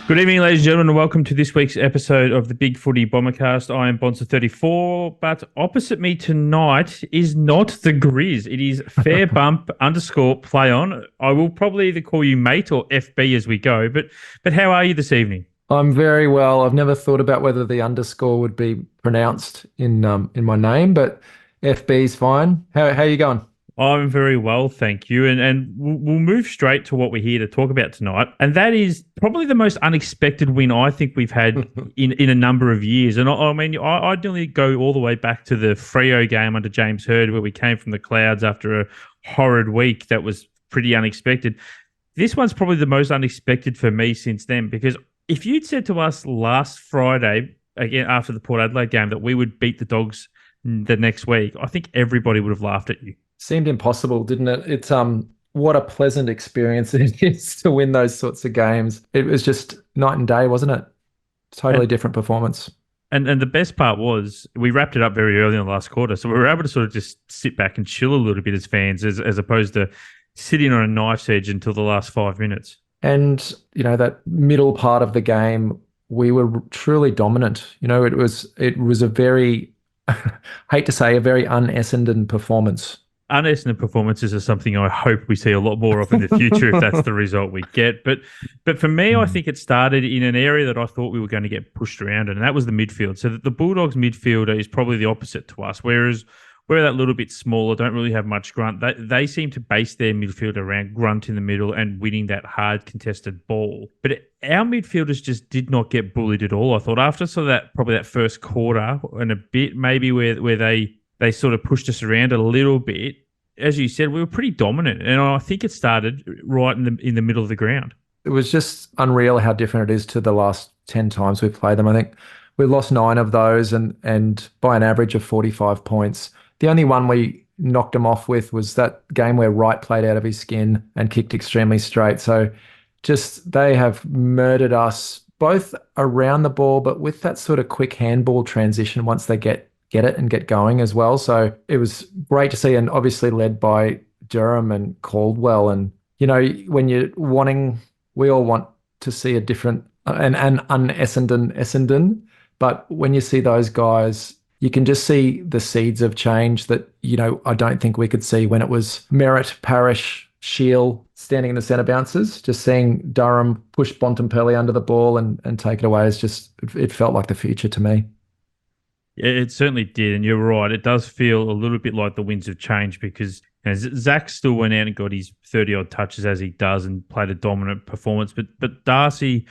Good evening, ladies and gentlemen, and welcome to this week's episode of the BigFooty Bombercast. I am Bonser34, but opposite me tonight is not the Grizz. It is Fair Bump _ play on. I will probably either call you mate or FB as we go, but how are you this evening? I'm very well. I've never thought about whether the underscore would be pronounced in my name, but FB's fine. How are you going? I'm very well, thank you. And we'll move straight to what we're here to talk about tonight. And that is probably the most unexpected win I think we've had in a number of years. And I mean, I'd nearly go all the way back to the Freo game under James Hird, where we came from the clouds after a horrid week that was pretty unexpected. This one's probably the most unexpected for me since then, because if you'd said to us last Friday, again after the Port Adelaide game, that we would beat the Dogs the next week, I think everybody would have laughed at you. Seemed impossible, didn't it? It's what a pleasant experience it is to win those sorts of games. It was just night and day, wasn't it? Totally different performance. And the best part was we wrapped it up very early in the last quarter, so we were able to sort of just sit back and chill a little bit as fans, as opposed to sitting on a knife's edge until the last 5 minutes. And that middle part of the game, we were truly dominant. It was a very, hate to say, a very un-Essendon performance. Un-Essendon performances are something I hope we see a lot more of in the future if that's the result we get. But for me, I think it started in an area that I thought we were going to get pushed around, and that was the midfield. So the Bulldogs midfielder is probably the opposite to us, whereas we're that little bit smaller, don't really have much grunt. They seem to base their midfield around grunt in the middle and winning that hard contested ball. But our midfielders just did not get bullied at all. I thought after sort of probably that first quarter and a bit maybe where they sort of pushed us around a little bit. As you said, we were pretty dominant, and I think it started right in the middle of the ground. It was just unreal how different it is to the last 10 times we've played them. I think we lost 9 of those and by an average of 45 points. The only one we knocked them off with was that game where Wright played out of his skin and kicked extremely straight. So just they have murdered us both around the ball, but with that sort of quick handball transition once they get it and get going as well. So it was great to see, and obviously led by Durham and Caldwell. And, when you're wanting, we all want to see a different and un-Essendon, but when you see those guys, you can just see the seeds of change that, I don't think we could see when it was Merritt, Parrish, Shield standing in the centre bounces. Just seeing Durham push Bontempelli under the ball and take it away is just, it felt like the future to me. It certainly did, and you're right. It does feel a little bit like the winds of change because Zach still went out and got his 30-odd touches as he does and played a dominant performance. But Darcy,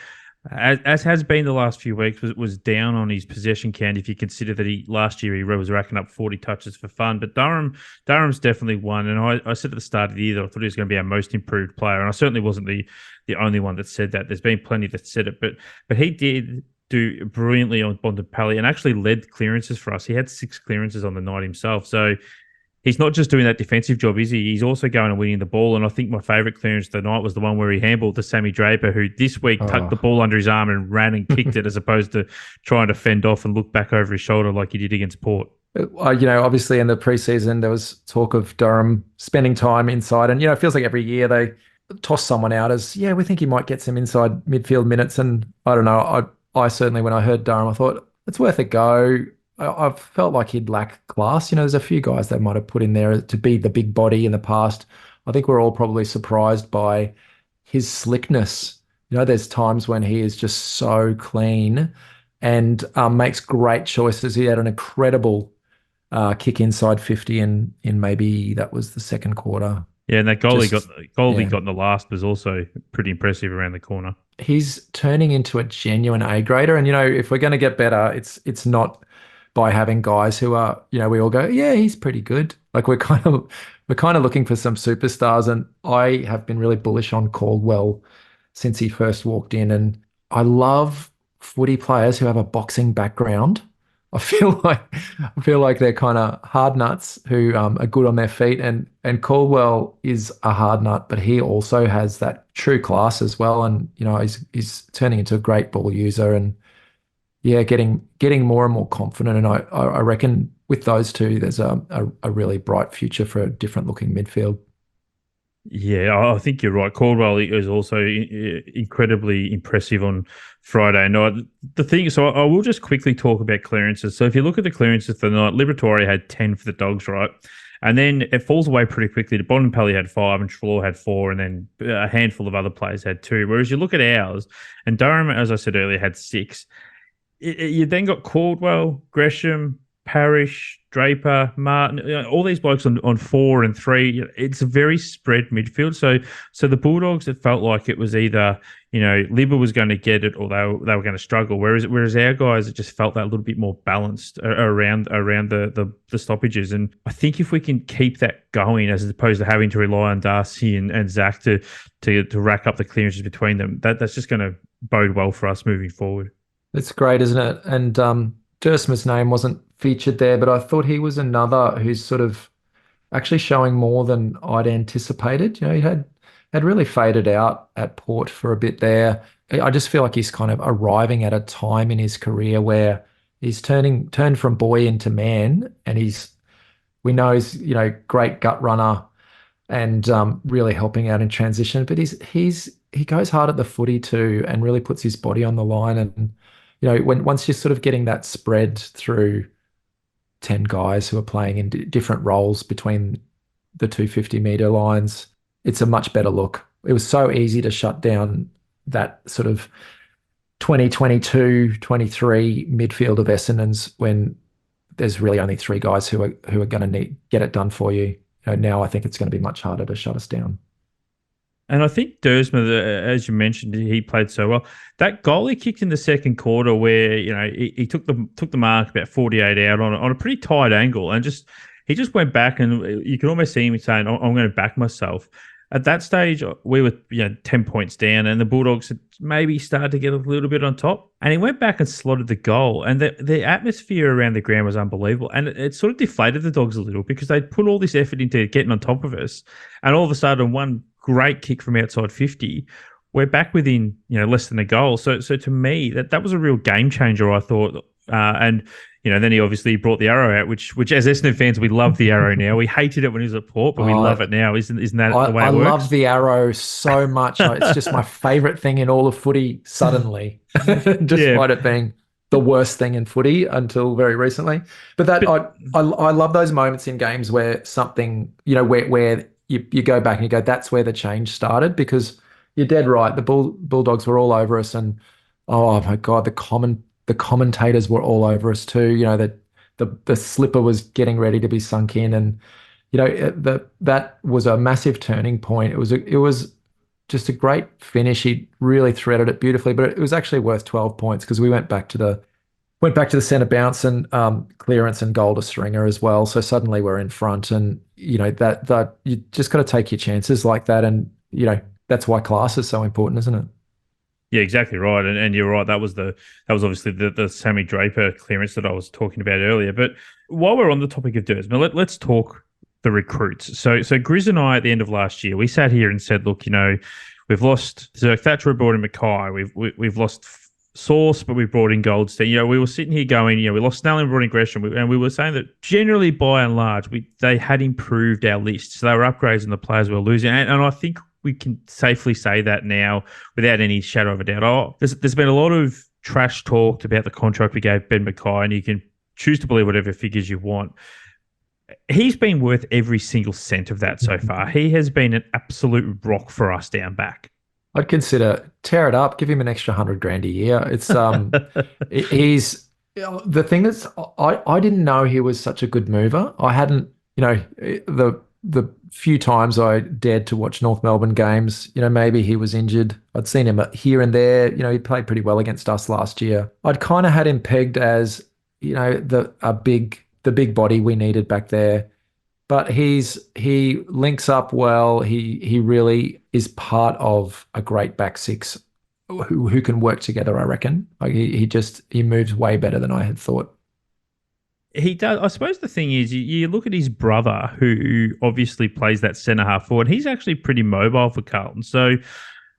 as has been the last few weeks, was down on his possession count if you consider that last year he was racking up 40 touches for fun. But Durham's definitely one, and I said at the start of the year that I thought he was going to be our most improved player, and I certainly wasn't the only one that said that. There's been plenty that said it, but he did do brilliantly on Bontempelli and actually led clearances for us. He had 6 clearances on the night himself. So he's not just doing that defensive job, is he? He's also going and winning the ball. And I think my favourite clearance of the night was the one where he handballed to Sammy Draper, who this week tucked the ball under his arm and ran and kicked it as opposed to trying to fend off and look back over his shoulder like he did against Port. Obviously in the preseason, there was talk of Durham spending time inside. And, it feels like every year they toss someone out as, we think he might get some inside midfield minutes. And I don't know, I certainly, when I heard Durham, I thought it's worth a go. I felt like he'd lack class. There's a few guys they might have put in there to be the big body in the past. I think we're all probably surprised by his slickness. There's times when he is just so clean and makes great choices. He had an incredible kick inside 50 in maybe that was the second quarter. Yeah, and that goal he got in the last was also pretty impressive around the corner. He's turning into a genuine A grader, and if we're going to get better, it's not by having guys who are we all go, yeah, he's pretty good. Like we're kind of looking for some superstars, and I have been really bullish on Caldwell since he first walked in, and I love footy players who have a boxing background. I feel like they're kind of hard nuts who are good on their feet, and Caldwell is a hard nut, but he also has that true class as well, and he's turning into a great ball user, and getting more and more confident, and I reckon with those two, there's a really bright future for a different looking midfield. Yeah, I think you're right. Caldwell is also incredibly impressive on Friday night. The thing, so I will just quickly talk about clearances. So if you look at the clearances for the night, Liberatore had 10 for the Dogs, right? And then it falls away pretty quickly. The Bontempelli had 5 and Trelaw had 4, and then a handful of other players had 2. Whereas you look at ours, and Durham, as I said earlier, had 6. You then got Caldwell, Gresham, Parrish, Draper, Martin, all these blokes on 4 and 3. It's a very spread midfield. So the Bulldogs, it felt like it was either Libba was going to get it or they were going to struggle. Whereas our guys, it just felt that a little bit more balanced around the stoppages. And I think if we can keep that going, as opposed to having to rely on Darcy and Zach to rack up the clearances between them, that's just going to bode well for us moving forward. It's great, isn't it? And Dersma's name wasn't featured there, but I thought he was another who's sort of actually showing more than I'd anticipated. He had really faded out at Port for a bit there. I just feel like he's kind of arriving at a time in his career where he's turned from boy into man, and we know he's great gut runner and really helping out in transition. But he goes hard at the footy too, and really puts his body on the line. And once you're sort of getting that spread through 10 guys who are playing in different roles between the 250-meter lines, it's a much better look. It was so easy to shut down that sort of 2022, 23 midfield of Essendon's when there's really only 3 guys who are going to get it done for you. Now I think it's going to be much harder to shut us down. And I think Dersma, as you mentioned, he played so well. That goal he kicked in the second quarter, where he took the mark about 48 out on a pretty tight angle, and he just went back, and you could almost see him saying, "I'm going to back myself." At that stage, we were 10 points down, and the Bulldogs had maybe started to get a little bit on top. And he went back and slotted the goal, and the atmosphere around the ground was unbelievable. And it sort of deflated the Dogs a little because they'd put all this effort into getting on top of us, and all of a sudden, one great kick from outside 50, we're back within less than a goal. So to me, that was a real game changer, I thought. And then he obviously brought the arrow out, which as Essendon fans, we love the arrow now. We hated it when he was at Port, but we love it now. Isn't that the way it works? I love the arrow so much. It's just my favourite thing in all of footy suddenly, despite it being the worst thing in footy until very recently. But I love those moments in games where something, where you go back and you go, that's where the change started, because you're dead right. The Bulldogs were all over us, and oh my God, the commentators were all over us too. That the slipper was getting ready to be sunk in, and that was a massive turning point. It was just a great finish. He really threaded it beautifully, but it was actually worth 12 points because we went back to the centre bounce and clearance and goal to Stringer as well. So suddenly we're in front, and that you just got to take your chances like that, and that's why class is so important, isn't it? Yeah, exactly right, and you're right. That was obviously the Sammy Draper clearance that I was talking about earlier. But while we're on the topic of Dersma, let's talk the recruits. So Grizz and I at the end of last year, we sat here and said, look, we've lost Zerk Thatcher, brought in Mackay, we've lost Sauce, but we brought in Goldstein. We were sitting here going, we lost Snelling, brought in Gresham, and we were saying that generally, by and large, they had improved our list. So they were upgrades in the players we were losing, and I think we can safely say that now without any shadow of a doubt. There's been a lot of trash talked about the contract we gave Ben Mackay, and you can choose to believe whatever figures you want. He's been worth every single cent of that so far. He has been an absolute rock for us down back. I'd consider tear it up, give him an extra $100,000 a year. It's he's the thing that's I didn't know he was such a good mover. I hadn't, the few times I dared to watch North Melbourne games, maybe he was injured. I'd seen him here and there. He played pretty well against us last year. I'd kind of had him pegged as, the big body we needed back there. But he links up well. He really is part of a great back six who can work together, I reckon. Like he moves way better than I had thought. He does. I suppose the thing is, you look at his brother, who obviously plays that centre half forward. He's actually pretty mobile for Carlton. So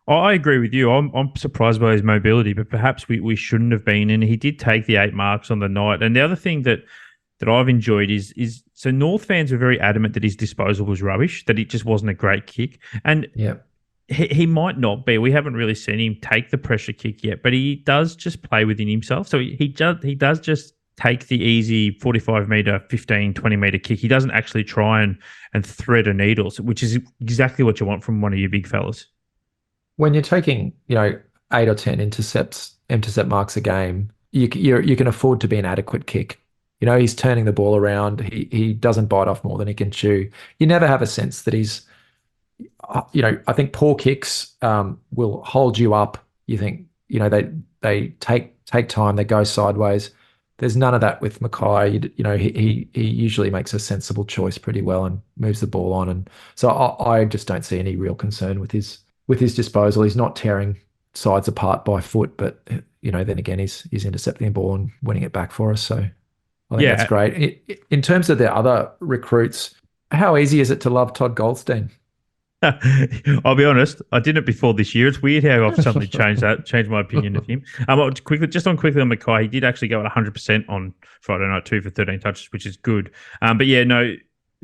I agree with you. I'm surprised by his mobility, but perhaps we shouldn't have been. And he did take the 8 marks on the night. And the other thing that that I've enjoyed is so North fans were very adamant that his disposal was rubbish, that it just wasn't a great kick. And Yeah. he might not be. We haven't really seen him take the pressure kick yet, but he does just play within himself. So he does just take the easy 45 meter, 15, 20 meter kick. He doesn't actually try and thread a needle, which is exactly what you want from one of your big fellas. When you're taking, 8 or 10 intercept marks a game, you can afford to be an adequate kick. He's turning the ball around. He doesn't bite off more than he can chew. You never have a sense that I think poor kicks will hold you up. You think, they take time, they go sideways. There's none of that with Mackay. He usually makes a sensible choice pretty well and moves the ball on. And so I just don't see any real concern with his disposal. He's not tearing sides apart by foot, but then again, he's intercepting the ball and winning it back for us. So I think that's Yeah, great. In terms of the other recruits, how easy is it to love Todd Goldstein? I'll be honest. I didn't before this year. It's weird how I've suddenly changed my opinion of him. Quickly on Mackay, he did actually go at 100% on Friday night too for 13 touches, which is good. But yeah, no,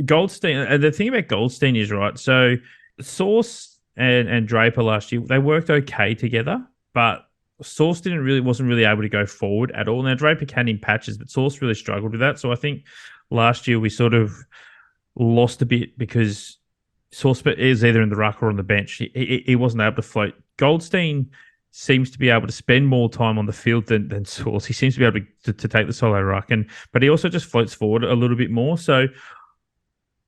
Goldstein. And the thing about Goldstein is right. So Sauce and Draper last year they worked okay together, but Sauce wasn't really able to go forward at all. Now Draper can in patches, but Sauce really struggled with that. So I think last year we sort of lost a bit because Sauce is either in the ruck or on the bench. He wasn't able to float. Goldstein seems to be able to spend more time on the field than Sauce. He seems to be able to take the solo ruck, but he also just floats forward a little bit more. So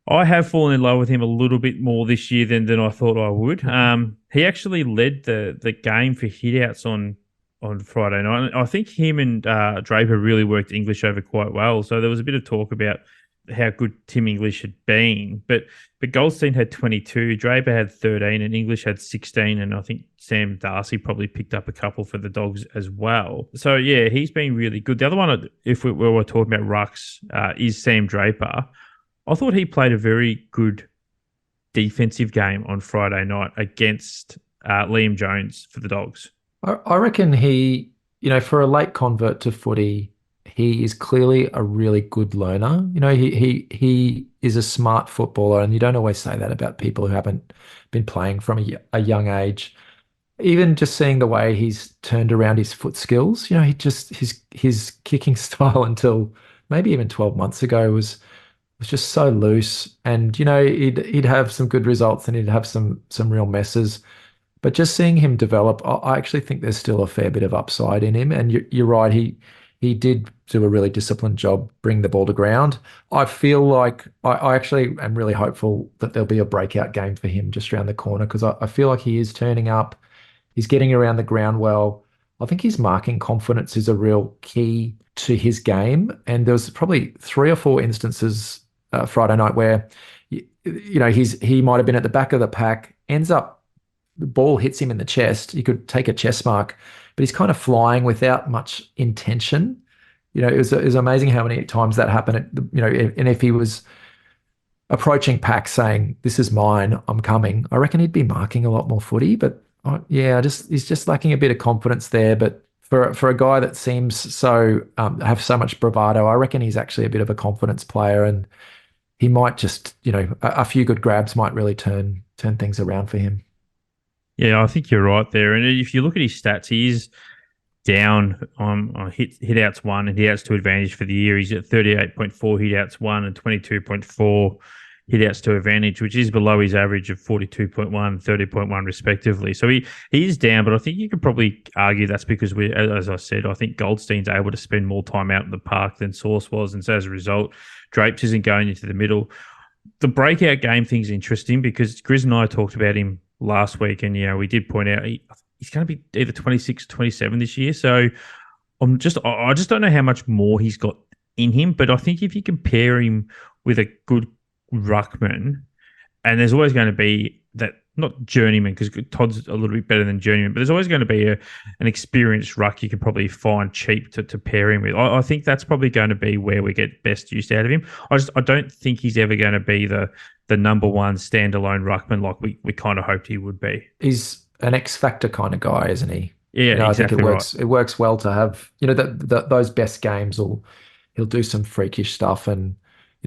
I have fallen in love with him a little bit more this year than I thought I would. He actually led the game for hitouts on Friday night. I think him and Draper really worked English over quite well. So there was a bit of talk about how good Tim English had been, but Goldstein had 22, Draper had 13, and English had 16, and I think Sam Darcy probably picked up a couple for the Dogs as well. So yeah, he's been really good. The other one, if we were talking about rucks, is Sam Draper. I thought he played a very good defensive game on Friday night against Liam Jones for the Dogs. I reckon he, for a late convert to footy, he is clearly a really good learner. He is a smart footballer, and you don't always say that about people who haven't been playing from a young age. Even just seeing the way he's turned around his foot skills, his kicking style until maybe even 12 months ago was just so loose. And he'd have some good results and he'd have some real messes. But just seeing him develop, I actually think there's still a fair bit of upside in him. And you're right, he did do a really disciplined job bringing the ball to ground. I feel like I actually am really hopeful that there'll be a breakout game for him just around the corner because I feel like he is turning up. He's getting around the ground well. I think his marking confidence is a real key to his game. And there was probably 3 or 4 instances Friday night where he might have been at the back of the pack, ends up the ball hits him in the chest. He could take a chest mark, but he's kind of flying without much intention. It was amazing how many times that happened. And if he was approaching pack saying, "This is mine, I'm coming," I reckon he'd be marking a lot more footy. But he's just lacking a bit of confidence there. But for a guy that seems so have so much bravado, I reckon he's actually a bit of a confidence player, and he might just a few good grabs might really turn things around for him. Yeah, I think you're right there. And if you look at his stats, he is down on hit outs 1 and hit outs 2 advantage for the year. He's at 38.4 hit outs 1 and 22.4 hit outs 2 advantage, which is below his average of 42.1 and 30.1 respectively. So he is down, but I think you could probably argue that's because as I said, I think Goldstein's able to spend more time out in the park than Sauce was. And so as a result, Drapes isn't going into the middle. The breakout game thing's interesting because Grizz and I talked about him last week, and we did point out he's going to be either 26, 27 this year. So I just don't know how much more he's got in him. But I think if you compare him with a good ruckman, and there's always going to be that, not journeyman, because Todd's a little bit better than journeyman, but there's always going to be an experienced ruck you can probably find cheap to pair him with. I think that's probably going to be where we get best use out of him. I don't think he's ever going to be the number one standalone ruckman like we kind of hoped he would be. He's an X factor kind of guy, isn't he? Yeah, exactly. I think it works well to have those best games. he'll do some freakish stuff. And,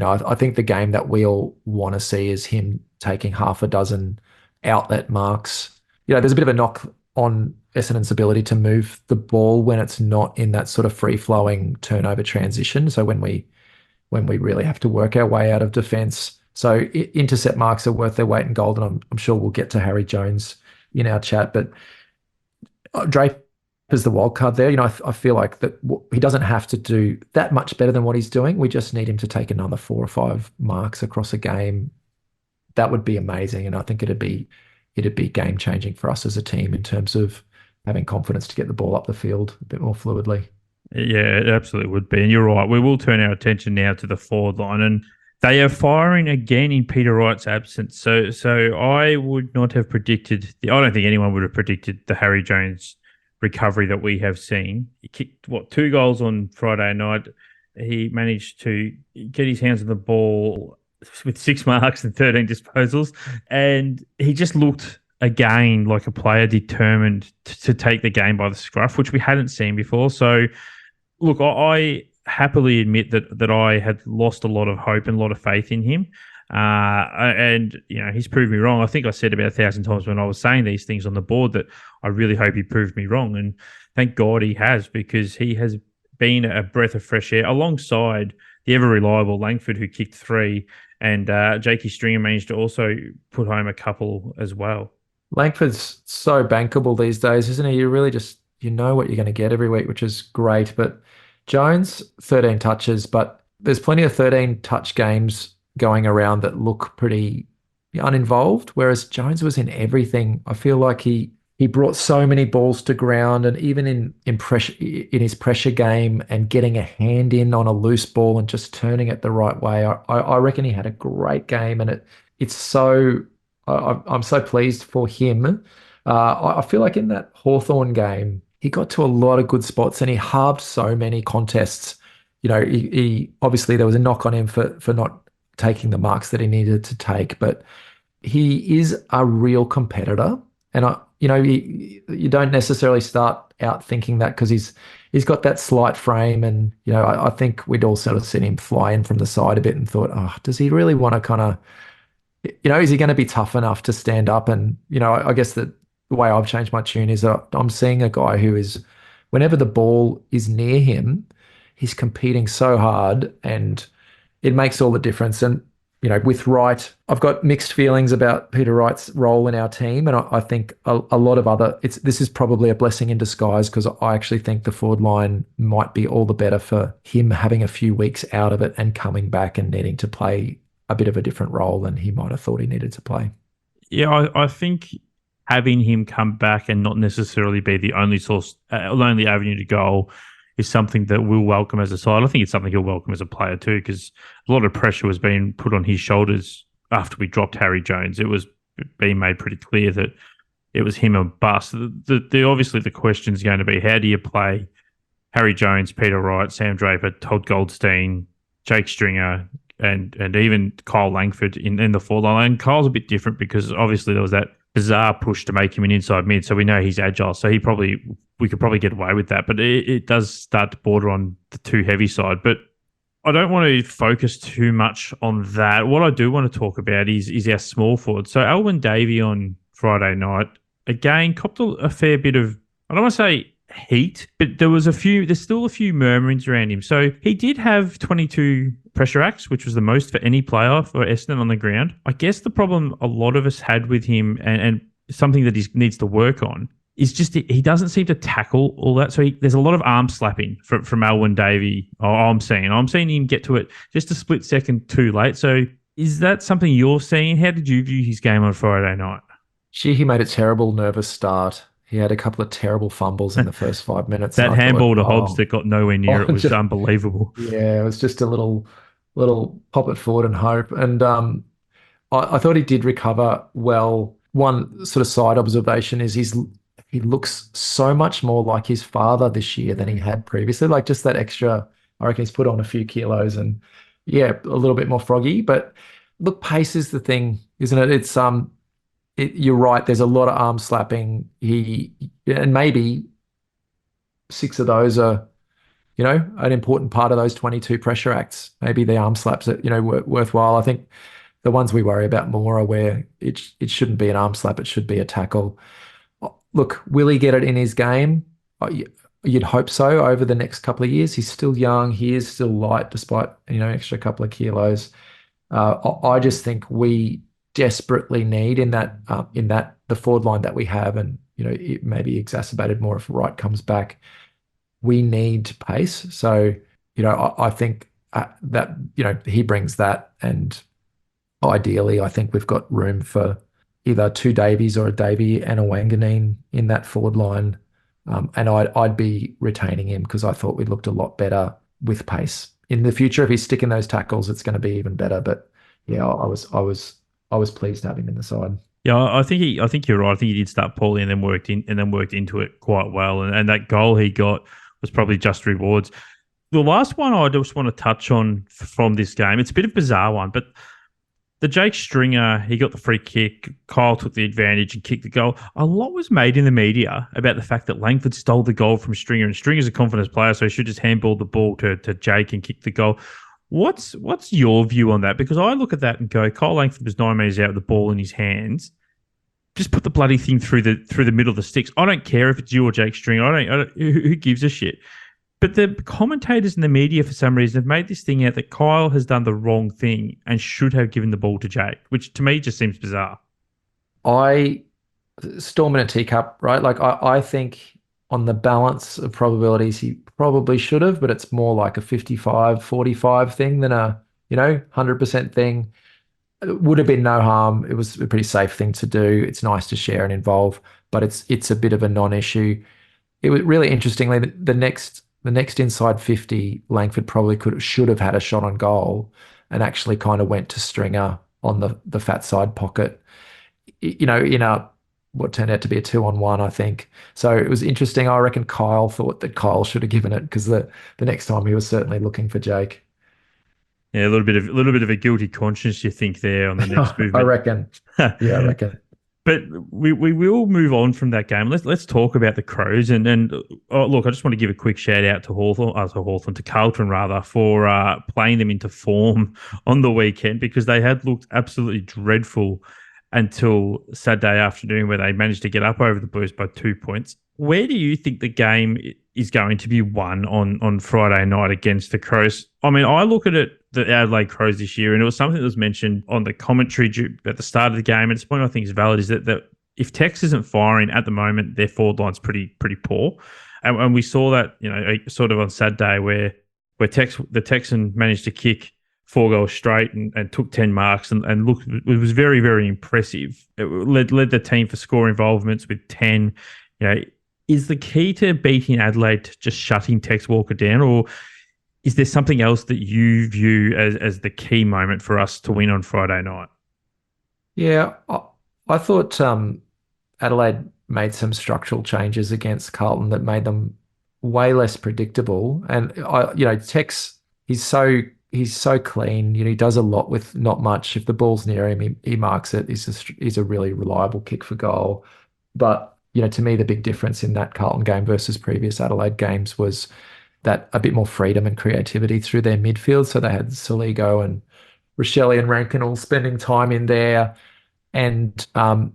I think the game that we all want to see is him taking half a dozen outlet marks. There's a bit of a knock on Essendon's ability to move the ball when it's not in that sort of free-flowing turnover transition. So when we really have to work our way out of defence. So intercept marks are worth their weight in gold, and I'm sure we'll get to Harry Jones in our chat. But Drape is the wild card there. I feel like that he doesn't have to do that much better than what he's doing. We just need him to take another 4 or 5 marks across a game. That would be amazing, and I think it'd be game changing for us as a team in terms of having confidence to get the ball up the field a bit more fluidly. Yeah, it absolutely would be. And you're right. We will turn our attention now to the forward line. And they are firing again in Peter Wright's absence. So I would not have predicted, I don't think anyone would have predicted the Harry Jones recovery that we have seen. He kicked, 2 goals on Friday night. He managed to get his hands on the ball with 6 marks and 13 disposals. And he just looked again like a player determined to take the game by the scruff, which we hadn't seen before. So, look, I happily admit that I had lost a lot of hope and a lot of faith in him. And, he's proved me wrong. I think I said about 1,000 times when I was saying these things on the board that I really hope he proved me wrong. And thank God he has, because he has been a breath of fresh air alongside the ever-reliable Langford, who kicked 3, and Jakey Stringer managed to also put home a couple as well. Langford's so bankable these days, isn't he? You really just, what you're going to get every week, which is great. But Jones, 13 touches, but there's plenty of 13 touch games going around that look pretty uninvolved, whereas Jones was in everything. I feel like he brought so many balls to ground, and even in his pressure game and getting a hand in on a loose ball and just turning it the right way. I reckon he had a great game, and it's so I'm so pleased for him. I feel like in that Hawthorn game, he got to a lot of good spots and he halved so many contests. He obviously there was a knock on him for not taking the marks that he needed to take, but he is a real competitor. And you don't necessarily start out thinking that because he's got that slight frame, and I think we'd all sort of seen him fly in from the side a bit and thought, oh, does he really want to kind of, is he going to be tough enough to stand up? And I guess that the way I've changed my tune is I'm seeing a guy who is, whenever the ball is near him, he's competing so hard, and it makes all the difference. And with Wright, I've got mixed feelings about Peter Wright's role in our team, and I think a lot of this is probably a blessing in disguise, because I actually think the forward line might be all the better for him having a few weeks out of it and coming back and needing to play a bit of a different role than he might have thought he needed to play. Yeah, I think having him come back and not necessarily be the only only avenue to goal is something that we'll welcome as a side. I think it's something he'll welcome as a player too, because a lot of pressure was being put on his shoulders after we dropped Harry Jones. It was being made pretty clear that it was him or bust. Obviously the question is going to be, how do you play Harry Jones, Peter Wright, Sam Draper, Todd Goldstein, Jake Stringer, and even Kyle Langford in the forward line? And Kyle's a bit different because obviously there was that bizarre push to make him an inside mid, so we know he's agile. So we could probably get away with that, but it does start to border on the too heavy side. But I don't want to focus too much on that. What I do want to talk about is our small forward. So Alwyn Davey on Friday night, again, copped a fair bit of, I don't want to say heat, but there's still a few murmurings around him. So he did have 22 pressure acts, which was the most for any player for Essendon on the ground. I guess the problem a lot of us had with him, and something that he needs to work on, is just he doesn't seem to tackle all that. So there's a lot of arm slapping from Alwyn Davey. I'm seeing him get to it just a split second too late. So is that something you're seeing? How did you view his game on Friday night? Gee, he made a terrible nervous start. He had a couple of terrible fumbles in the first 5 minutes. That handball to Hobbs that got nowhere near it was unbelievable. Yeah, it was just a little pop it forward and hope. And I thought he did recover well. One sort of side observation is he looks so much more like his father this year than he had previously. Like just that extra, I reckon he's put on a few kilos and a little bit more froggy. But look, pace is the thing, isn't it? It's you're right. There's a lot of arm slapping. And maybe 6 of those are, an important part of those 22 pressure acts. Maybe the arm slaps are, worthwhile. I think the ones we worry about more are where it shouldn't be an arm slap, it should be a tackle. Look, will he get it in his game? You'd hope so over the next couple of years. He's still young. He is still light despite, extra couple of kilos. I just think we desperately need in that the forward line that we have, and it may be exacerbated more if Wright comes back. We need pace. So I think that he brings that, and ideally, I think we've got room for either two Davies or a Davey and a Wanganeen in that forward line. And I'd be retaining him because I thought we looked a lot better with pace. In the future, if he's sticking those tackles, it's going to be even better. But yeah, I was pleased to have him in the side. Yeah, I think you're right. I think he did start poorly and then worked into it quite well. And that goal he got was probably just rewards. The last one I just want to touch on from this game, it's a bit of a bizarre one, but the Jake Stringer, he got the free kick. Kyle took the advantage and kicked the goal. A lot was made in the media about the fact that Langford stole the goal from Stringer, and Stringer's a confidence player, so he should just handball the ball to Jake and kick the goal. What's your view on that? Because I look at that and go, Kyle Langford was 9 metres out with the ball in his hands. Just put the bloody thing through the middle of the sticks. I don't care if it's you or Jake Stringer. I don't who gives a shit? But the commentators in the media, for some reason, have made this thing out that Kyle has done the wrong thing and should have given the ball to Jake, which to me just seems bizarre. Storm in a teacup, right? Like I think on the balance of probabilities, he probably should have, but it's more like a 55-45 thing than a 100% thing. It would have been no harm. It was a pretty safe thing to do. It's nice to share and involve, but it's a bit of a non-issue. It was really interestingly the next inside 50, Langford probably should have had a shot on goal and actually kind of went to Stringer on the fat side pocket, in what turned out to be a 2-on-1, I think. So it was interesting. I reckon Kyle thought that Kyle should have given it because the next time he was certainly looking for Jake. Yeah, a little bit of a guilty conscience, you think, there on the next movement. I reckon. Yeah, I reckon. But we will move on from that game. Let's talk about the Crows and look, I just want to give a quick shout out to to Carlton rather, for playing them into form on the weekend, because they had looked absolutely dreadful until Saturday afternoon, where they managed to get up over the Blues by 2 points. Where do you think the game is going to be won on Friday night against the Crows? I mean, I look at it, the Adelaide Crows this year, and it was something that was mentioned on the commentary at the start of the game, and it's one I think is valid, is that if Tex isn't firing at the moment, their forward line's pretty poor. And we saw that, sort of on Saturday where the Texan managed to kick 4 goals straight and took 10 marks and looked, it was very, very impressive. It led the team for score involvements with 10. Is the key to beating Adelaide just shutting Tex Walker down, or is there something else that you view as the key moment for us to win on Friday night? Yeah, I thought Adelaide made some structural changes against Carlton that made them way less predictable. And Tex, he's so clean. He does a lot with not much. If the ball's near him, he marks it. He's a really reliable kick for goal. But to me, the big difference in that Carlton game versus previous Adelaide games was that a bit more freedom and creativity through their midfield. So they had Soligo and Rochelle and Rankin all spending time in there. And, I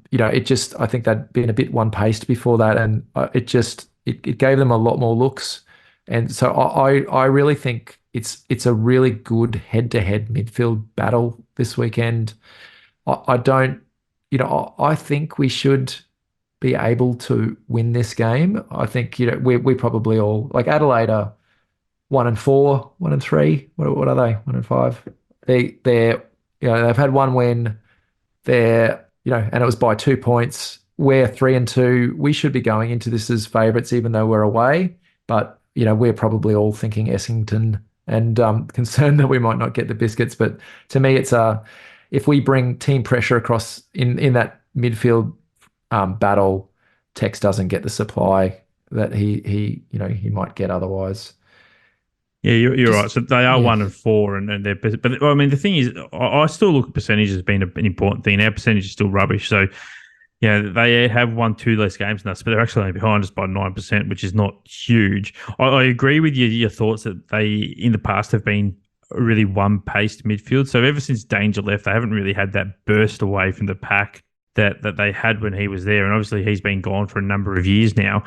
think they'd been a bit one-paced before that. And it gave them a lot more looks. And so I really think it's a really good head-to-head midfield battle this weekend. I think we should be able to win this game. I think, we probably all, like Adelaide are 1-4, 1-3. What are they? 1-5. They're they've had one win. They're, and it was by 2 points. We're 3-2. We should be going into this as favourites, even though we're away. But, we're probably all thinking Essington and concerned that we might not get the biscuits. But to me, it's if we bring team pressure across in that midfield battle, Tex doesn't get the supply that he might get otherwise. Yeah, you're right. So they are 1-4, and they're, but I mean the thing is, I still look at percentage as being an important thing. Our percentage is still rubbish. So Yeah, they have won two less games than us, but they're actually only behind us by 9%, which is not huge. I agree with your thoughts that they, in the past, have been a really one-paced midfield. So ever since Danger left, they haven't really had that burst away from the pack that they had when he was there. And obviously, he's been gone for a number of years now.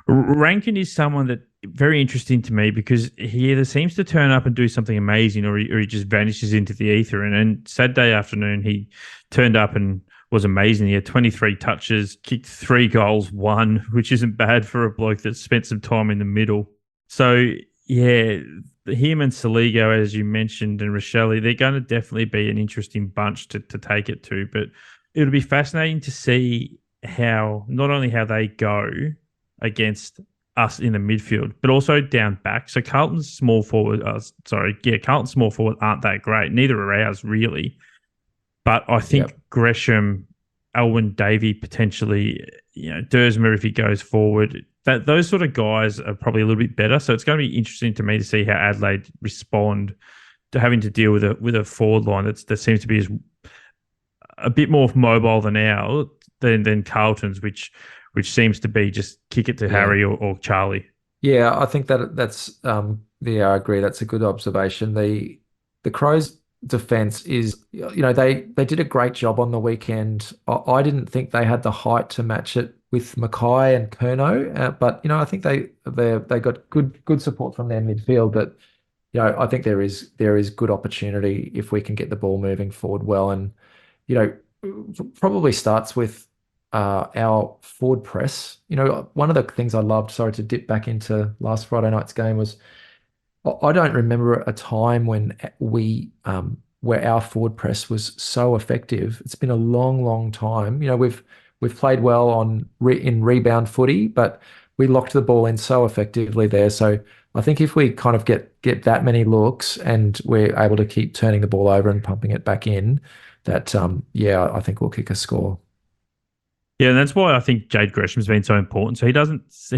Rankin is someone that very interesting to me because he either seems to turn up and do something amazing, or he just vanishes into the ether. And Saturday afternoon, he turned up and was amazing. He had 23 touches, kicked 3 goals, one, which isn't bad for a bloke that spent some time in the middle. So, yeah, him and Saligo, as you mentioned, and Rochelle, they're going to definitely be an interesting bunch to take it to. But it'll be fascinating to see how, not only how they go against us in the midfield, but also down back. So Carlton's small forward, Carlton's small forward aren't that great. Neither are ours, really. But I think Gresham, Elwyn Davey, potentially, Dersmer if he goes forward, that those sort of guys are probably a little bit better. So it's going to be interesting to me to see how Adelaide respond to having to deal with a forward line that seems to be a bit more mobile than Carlton's, which seems to be just kick it to Harry or Charlie. Yeah, I think that's I agree. That's a good observation. The Crows' defense is, they did a great job on the weekend. I didn't think they had the height to match it with Mackay and Curnow, but I think they got good support from their midfield. But I think there is good opportunity if we can get the ball moving forward well, and probably starts with our forward press. One of the things I loved, sorry to dip back into last Friday night's game, was I don't remember a time when where our forward press was so effective. It's been a long, long time. We've played well in rebound footy, but we locked the ball in so effectively there. So I think if we kind of get that many looks and we're able to keep turning the ball over and pumping it back in, that I think we'll kick a score. Yeah, and that's why I think Jade Gresham's been so important. So he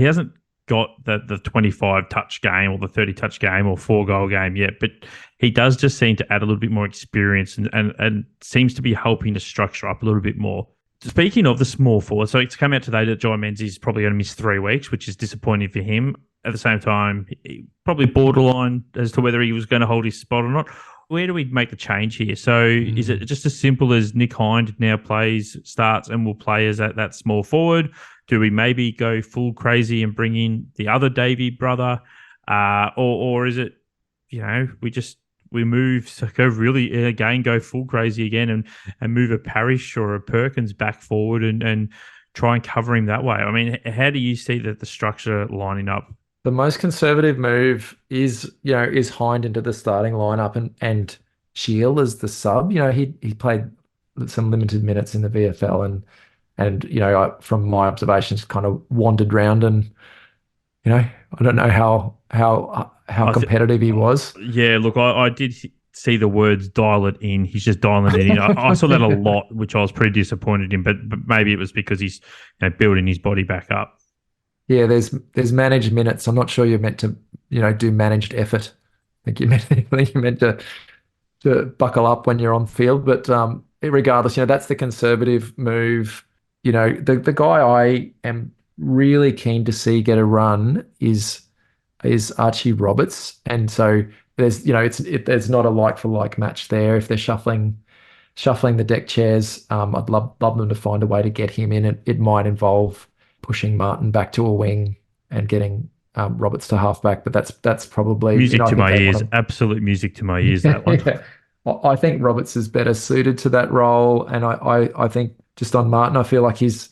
hasn't got the 25 touch game or the 30 touch game or 4 goal game yet, but he does just seem to add a little bit more experience and seems to be helping to structure up a little bit more. Speaking of the small forward, so it's come out today that Jai Menzies probably going to miss 3 weeks, which is disappointing for him. At the same time, probably borderline as to whether he was going to hold his spot or not. Where do we make the change here? So is it just as simple as Nick Hind now starts and will play as that small forward? Do we maybe go full crazy and bring in the other Davey brother? Or is it, we move, so go full crazy again and move a Parrish or a Perkins back forward and try and cover him that way? I mean, how do you see the structure lining up? The most conservative move is Hind into the starting lineup and Shield as the sub. He played some limited minutes in the VFL and from my observations, kind of wandered around and I don't know how competitive he was. Yeah, look, I did see the words "dial it in." He's just dialing it in. I saw that a lot, which I was pretty disappointed in. But maybe it was because he's building his body back up. Yeah, there's managed minutes. I'm not sure you're meant to do managed effort. I think you're meant to buckle up when you're on field. But regardless, that's the conservative move. The guy I am really keen to see get a run is Archie Roberts, and so there's there's not a like for like match there. If they're shuffling the deck chairs, I'd love them to find a way to get him in. It might involve pushing Martin back to a wing and getting Roberts to halfback, but that's probably music to my ears. Absolute music to my ears. That one. Yeah. I think Roberts is better suited to that role, and I think just on Martin, I feel like he's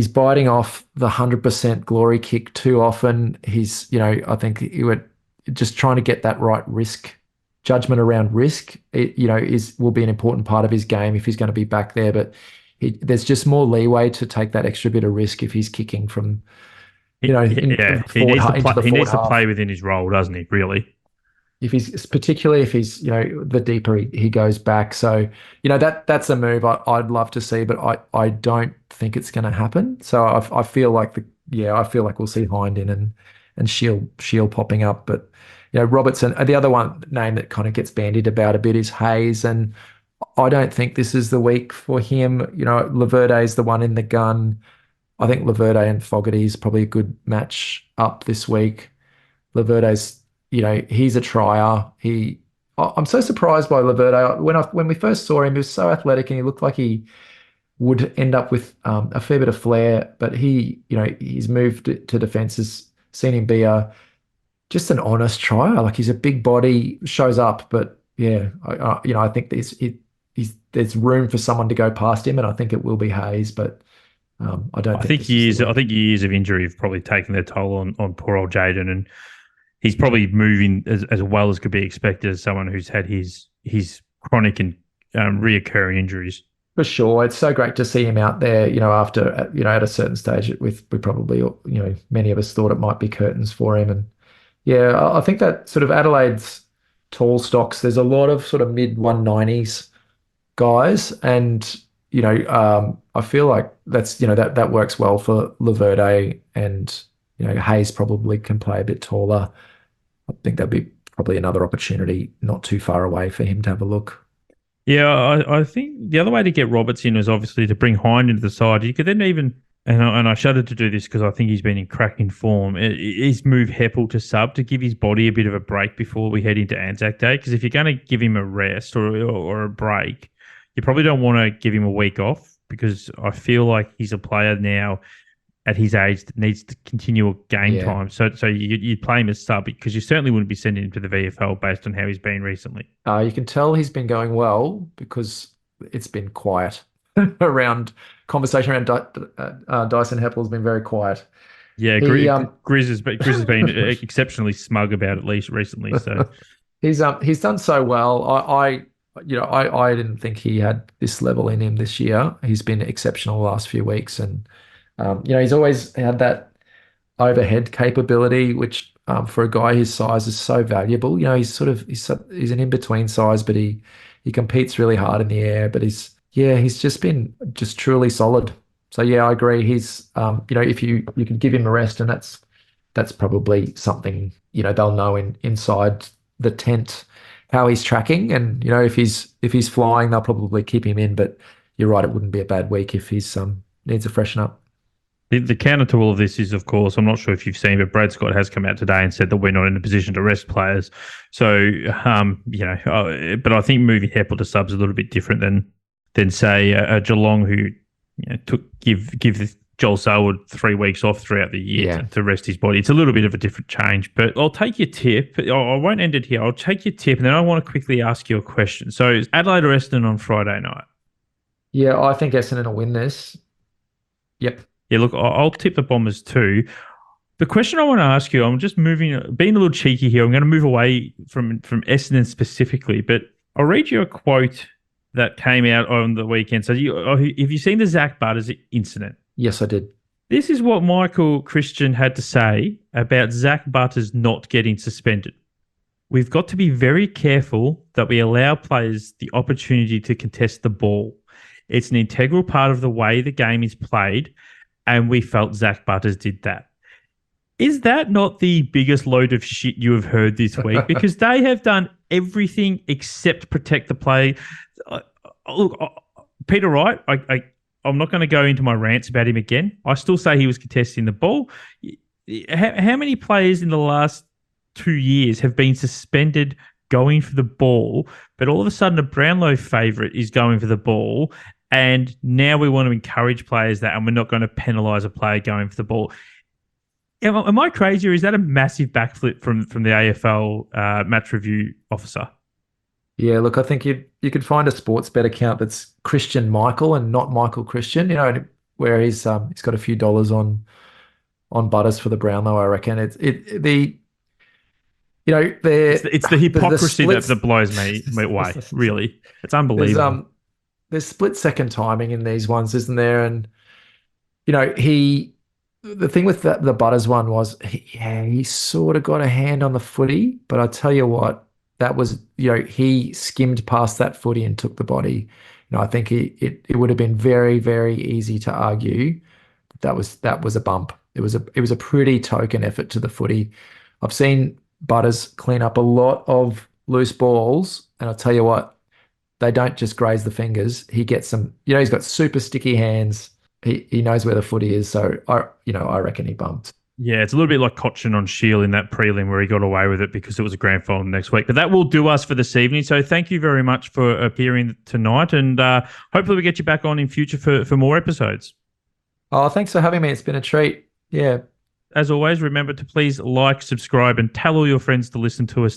biting off the 100% glory kick too often. I think he would just trying to get that right risk judgment around risk. Will be an important part of his game if he's going to be back there, but there's just more leeway to take that extra bit of risk if he's kicking from, he needs to play within his role, doesn't he? Really, particularly if he's the deeper he goes back. So that's a move I'd love to see, but I don't think it's going to happen. So I feel like we'll see Hind in and Shield popping up, but Robertson. The other one name that kind of gets bandied about a bit is Hayes, and I don't think this is the week for him. Laverde is the one in the gun. I think Laverde and Fogarty is probably a good match up this week. Laverde's, he's a trier. I'm so surprised by Laverde. When we first saw him, he was so athletic and he looked like he would end up with a fair bit of flair. But he's moved to defence, has seen him be just an honest trier. Like he's a big body, shows up, but yeah, I think there's room for someone to go past him, and I think it will be Hayes, but I don't I think think this is the years. I week. think years of injury have probably taken their toll on poor old Jaden, and he's probably moving as well as could be expected as someone who's had his chronic and reoccurring injuries. For sure, it's so great to see him out there. After at a certain stage, we probably many of us thought it might be curtains for him, and yeah, I think that sort of Adelaide's tall stocks. There's a lot of sort of mid 190s guys, and I feel like that works well for Laverde, and Hayes probably can play a bit taller. I think that'd be probably another opportunity not too far away for him to have a look. Yeah, I think the other way to get Roberts in is obviously to bring Hind into the side. You could then even, and I shudder to do this because I think he's been in cracking form, is move Heppel to sub to give his body a bit of a break before we head into Anzac Day. Because if you're going to give him a rest or a break, you probably don't want to give him a week off because I feel like he's a player now at his age that needs to continue game Yeah. time. So you'd play him as sub because you certainly wouldn't be sending him to the VFL based on how he's been recently. You can tell he's been going well because it's been quiet around conversation around Dyson Heppel has been very quiet. Yeah, He Grizz has been exceptionally smug about it, at least recently. So he's done so well. I didn't think he had this level in him this year. He's been exceptional the last few weeks, and he's always had that overhead capability, which for a guy his size is so valuable. He's an in between size, but he competes really hard in the air. But he's just been just truly solid. So yeah, I agree. He's if you can give him a rest, and that's probably something they'll know inside the tent how he's tracking, and if he's flying, they'll probably keep him in. But you're right, it wouldn't be a bad week if he's needs to freshen up. the counter to all of this is, of course, I'm not sure if you've seen, but Brad Scott has come out today and said that we're not in a position to rest players. So, but I think moving Heppel to subs is a little bit different than say a Geelong who give Joel Selwood 3 weeks off throughout the year Yeah. to rest his body. It's a little bit of a different change, but I'll take your tip. I won't end it here. I'll take your tip, and then I want to quickly ask you a question. So, is Adelaide or Essendon on Friday night? Yeah, I think Essendon will win this. Yep. Yeah, look, I'll tip the Bombers too. The question I want to ask you, I'm just moving, being a little cheeky here. I'm going to move away from Essendon specifically, but I'll read you a quote that came out on the weekend. So, have you seen the Zach Butters incident? Yes, I did. This is what Michael Christian had to say about Zach Butters not getting suspended. We've got to be very careful that we allow players the opportunity to contest the ball. It's an integral part of the way the game is played, and we felt Zach Butters did that. Is that not the biggest load of shit you have heard this week? Because they have done everything except protect the play. Look, Peter Wright, I'm not going to go into my rants about him again. I still say he was contesting the ball. How many players in the last 2 years have been suspended going for the ball, but all of a sudden a Brownlow favourite is going for the ball, and now we want to encourage players that, and we're not going to penalise a player going for the ball? Am I crazy, or is that a massive backflip from the AFL match review officer? Yeah, look, I think you could find a sports bet account that's Christian Michael and not Michael Christian, where he's got a few dollars on Butters for the Brownlow, I reckon. It's the hypocrisy splits, that blows me away. Really, it's there's unbelievable. there's split second timing in these ones, isn't there? And the thing with the Butters one was he sort of got a hand on the footy, but I tell you what, that was he skimmed past that footy and took the body. I think it would have been very, very easy to argue that was a bump. It was a pretty token effort to the footy. I've seen Butters clean up a lot of loose balls, and I'll tell you what, they don't just graze the fingers. He gets some, he's got super sticky hands. He knows where the footy is. So I reckon he bumped. Yeah, it's a little bit like Cochin on Shield in that prelim where he got away with it because it was a grand final next week. But that will do us for this evening. So thank you very much for appearing tonight, and hopefully we get you back on in future for more episodes. Oh, thanks for having me. It's been a treat. Yeah. As always, remember to please like, subscribe, and tell all your friends to listen to us.